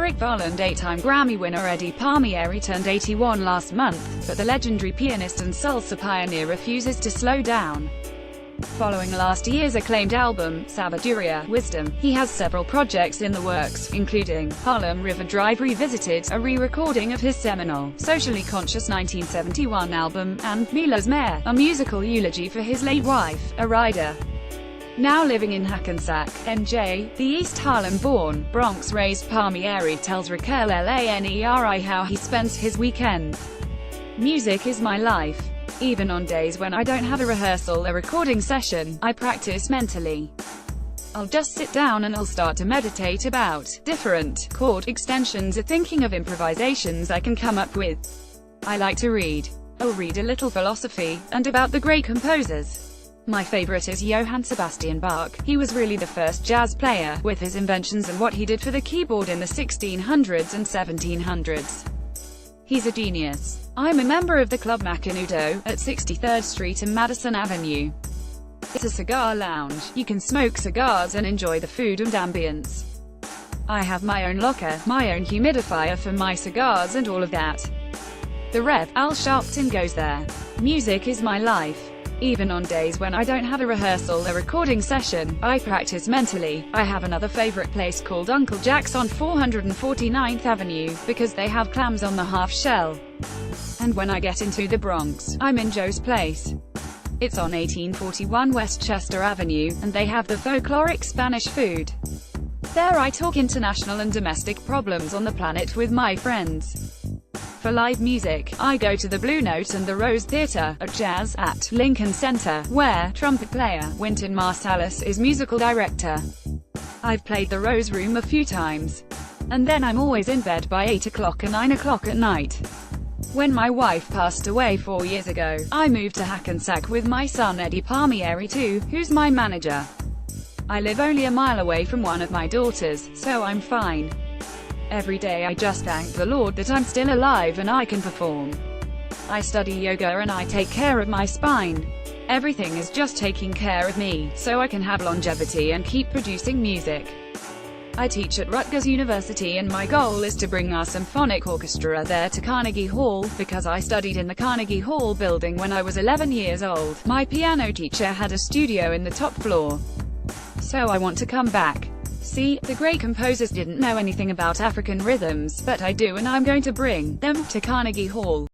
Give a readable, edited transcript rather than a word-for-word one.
Erik Valind Eight-time Grammy winner Eddie Palmieri turned 81 last month, but the legendary pianist and salsa pioneer refuses to slow down. Following last year's acclaimed album, Sabiduria, Wisdom, he has several projects in the works, including Harlem River Drive Revisited, a re-recording of his seminal, socially conscious 1971 album, and Mila's Mare, a musical eulogy for his late wife, a rider. Now living in Hackensack, NJ, the East Harlem-born, Bronx-raised Palmieri tells Raquel Laneri how he spends his weekends. "Music is my life. Even on days when I don't have a rehearsal or recording session, I practice mentally. I'll just sit down and I'll start to meditate about different chord extensions or thinking of improvisations I can come up with. I like to read. I'll read a little philosophy, and about the great composers. My favorite is Johann Sebastian Bach. He was really the first jazz player, with his inventions and what he did for the keyboard in the 1600s and 1700s. He's a genius. I'm a member of the Club Macanudo, at 63rd Street and Madison Avenue. It's a cigar lounge. You can smoke cigars and enjoy the food and ambience. I have my own locker, my own humidifier for my cigars and all of that. The Rev. Al Sharpton goes there. Music is my life. Even on days when I don't have a rehearsal or recording session, I practice mentally. I have another favorite place called Uncle Jack's on 449th Avenue, because they have clams on the half shell. And when I get into the Bronx, I'm in Joe's Place. It's on 1841 Westchester Avenue, and they have the folkloric Spanish food. There I talk international and domestic problems on the planet with my friends. For live music, I go to the Blue Note and the Rose Theatre, at Jazz at Lincoln Center, where trumpet player Wynton Marsalis is musical director. I've played the Rose Room a few times. And then I'm always in bed by 8 o'clock or 9 o'clock at night. When my wife passed away 4 years ago, I moved to Hackensack with my son Eddie Palmieri too, who's my manager. I live only a mile away from one of my daughters, so I'm fine. Every day I just thank the Lord that I'm still alive and I can perform. I study yoga and I take care of my spine. Everything is just taking care of me, so I can have longevity and keep producing music. I teach at Rutgers University and my goal is to bring our symphonic orchestra there to Carnegie Hall, because I studied in the Carnegie Hall building when I was 11 years old. My piano teacher had a studio in the top floor. So I want to come back. See, the great composers didn't know anything about African rhythms, but I do, and I'm going to bring them to Carnegie Hall.